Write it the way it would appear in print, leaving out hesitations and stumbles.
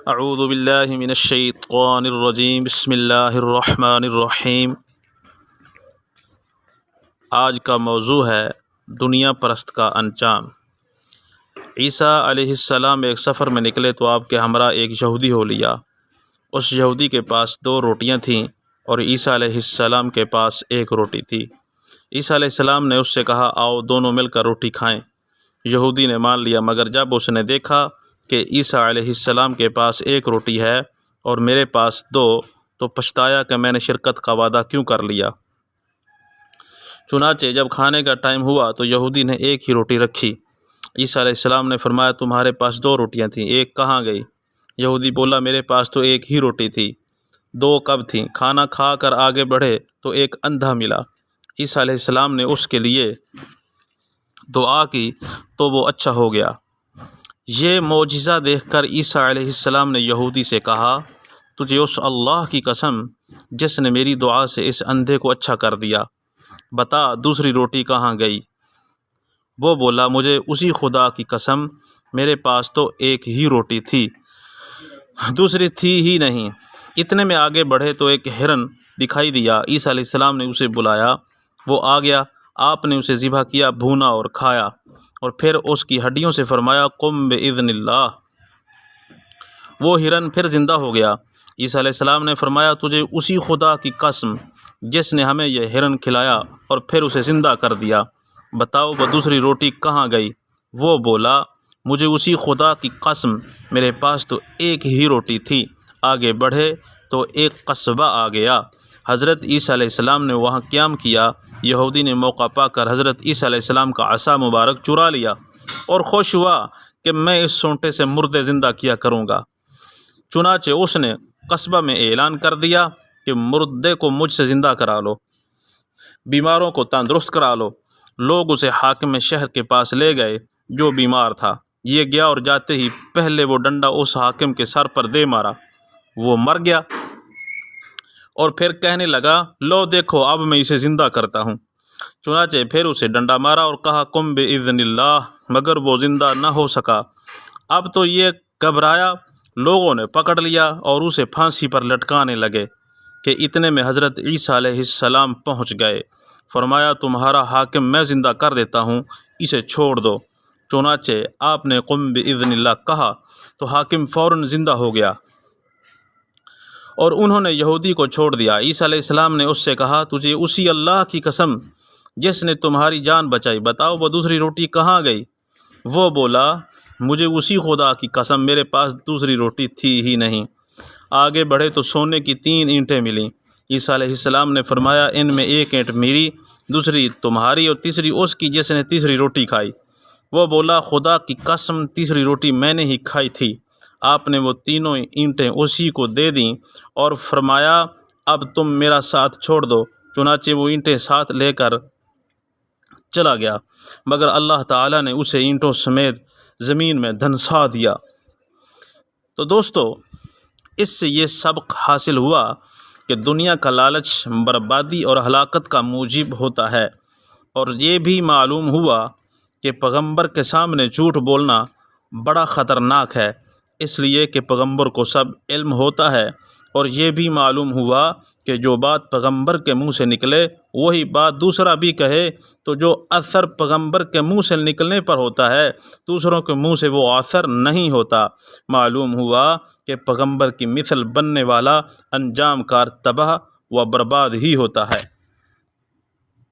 اعوذ باللہ من الشیطان الرجیم، بسم اللہ الرحمن الرحیم۔ آج کا موضوع ہے دنیا پرست کا انجام۔ عیسیٰ علیہ السلام ایک سفر میں نکلے تو آپ کے ہمراہ ایک یہودی ہو لیا۔ اس یہودی کے پاس 2 روٹیاں تھیں اور عیسیٰ علیہ السلام کے پاس 1 روٹی تھی۔ عیسیٰ علیہ السلام نے اس سے کہا، آؤ دونوں مل کر روٹی کھائیں۔ یہودی نے مان لیا، مگر جب اس نے دیکھا کہ عیسیٰ علیہ السلام کے پاس 1 روٹی ہے اور میرے پاس 2، تو پچھتایا کہ میں نے شرکت کا وعدہ کیوں کر لیا۔ چنانچہ جب کھانے کا ٹائم ہوا تو یہودی نے 1 ہی روٹی رکھی۔ عیسیٰ علیہ السلام نے فرمایا، تمہارے پاس 2 روٹیاں تھیں، 1 کہاں گئی؟ یہودی بولا، میرے پاس تو 1 ہی روٹی تھی، 2 کب تھیں؟ کھانا کھا کر آگے بڑھے تو ایک اندھا ملا۔ عیسیٰ علیہ السلام نے اس کے لیے دعا کی تو وہ اچھا ہو گیا۔ یہ معجزہ دیکھ کر عیسیٰ علیہ السلام نے یہودی سے کہا، تجھے اس اللہ کی قسم جس نے میری دعا سے اس اندھے کو اچھا کر دیا، بتا دوسری روٹی کہاں گئی؟ وہ بولا، مجھے اسی خدا کی قسم، میرے پاس تو 1 ہی روٹی تھی، دوسری تھی ہی نہیں۔ اتنے میں آگے بڑھے تو ایک ہرن دکھائی دیا۔ عیسیٰ علیہ السلام نے اسے بلایا، وہ آ گیا۔ آپ نے اسے ذبح کیا، بھونا اور کھایا، اور پھر اس کی ہڈیوں سے فرمایا، قم بإذن اللہ۔ وہ ہرن پھر زندہ ہو گیا۔ عیسیٰ علیہ السلام نے فرمایا، تجھے اسی خدا کی قسم جس نے ہمیں یہ ہرن کھلایا اور پھر اسے زندہ کر دیا، بتاؤ وہ دوسری روٹی کہاں گئی؟ وہ بولا، مجھے اسی خدا کی قسم، میرے پاس تو 1 ہی روٹی تھی۔ آگے بڑھے تو ایک قصبہ آ گیا۔ حضرت عیسیٰ علیہ السلام نے وہاں قیام کیا۔ یہودی نے موقع پا کر حضرت عیسیٰ علیہ السلام کا عصا مبارک چرا لیا اور خوش ہوا کہ میں اس سونٹے سے مردے زندہ کیا کروں گا۔ چنانچہ اس نے قصبہ میں اعلان کر دیا کہ مردے کو مجھ سے زندہ کرا لو، بیماروں کو تندرست کرا لو۔ لوگ اسے حاکم شہر کے پاس لے گئے جو بیمار تھا۔ یہ گیا اور جاتے ہی پہلے وہ ڈنڈا اس حاکم کے سر پر دے مارا، وہ مر گیا، اور پھر کہنے لگا، لو دیکھو اب میں اسے زندہ کرتا ہوں۔ چنانچہ پھر اسے ڈنڈا مارا اور کہا، قم بإذن اللہ، مگر وہ زندہ نہ ہو سکا۔ اب تو یہ گھبرایا، لوگوں نے پکڑ لیا اور اسے پھانسی پر لٹکانے لگے کہ اتنے میں حضرت عیسیٰ علیہ السلام پہنچ گئے۔ فرمایا، تمہارا حاکم میں زندہ کر دیتا ہوں، اسے چھوڑ دو۔ چنانچہ آپ نے قم بإذن اللہ کہا تو حاکم فوراً زندہ ہو گیا اور انہوں نے یہودی کو چھوڑ دیا۔ عیسیٰ علیہ السلام نے اس سے کہا، تجھے اسی اللہ کی قسم جس نے تمہاری جان بچائی، بتاؤ وہ دوسری روٹی کہاں گئی؟ وہ بولا، مجھے اسی خدا کی قسم، میرے پاس دوسری روٹی تھی ہی نہیں۔ آگے بڑھے تو سونے کی 3 اینٹیں ملیں۔ عیسیٰ علیہ السلام نے فرمایا، ان میں 1 اینٹ میری، دوسری تمہاری اور تیسری اس کی جس نے تیسری روٹی کھائی۔ وہ بولا، خدا کی قسم تیسری روٹی میں نے ہی کھائی تھی۔ آپ نے وہ 3 اینٹیں اسی کو دے دیں اور فرمایا، اب تم میرا ساتھ چھوڑ دو۔ چنانچہ وہ اینٹیں ساتھ لے کر چلا گیا، مگر اللہ تعالیٰ نے اسے اینٹوں سمیت زمین میں دھنسا دیا۔ تو دوستو، اس سے یہ سبق حاصل ہوا کہ دنیا کا لالچ بربادی اور ہلاکت کا موجب ہوتا ہے، اور یہ بھی معلوم ہوا کہ پیغمبر کے سامنے جھوٹ بولنا بڑا خطرناک ہے، اس لیے کہ پیغمبر کو سب علم ہوتا ہے۔ اور یہ بھی معلوم ہوا کہ جو بات پیغمبر کے منہ سے نکلے وہی بات دوسرا بھی کہے تو جو اثر پیغمبر کے منہ سے نکلنے پر ہوتا ہے دوسروں کے منہ سے وہ اثر نہیں ہوتا۔ معلوم ہوا کہ پیغمبر کی مثل بننے والا انجام کار تباہ و برباد ہی ہوتا ہے۔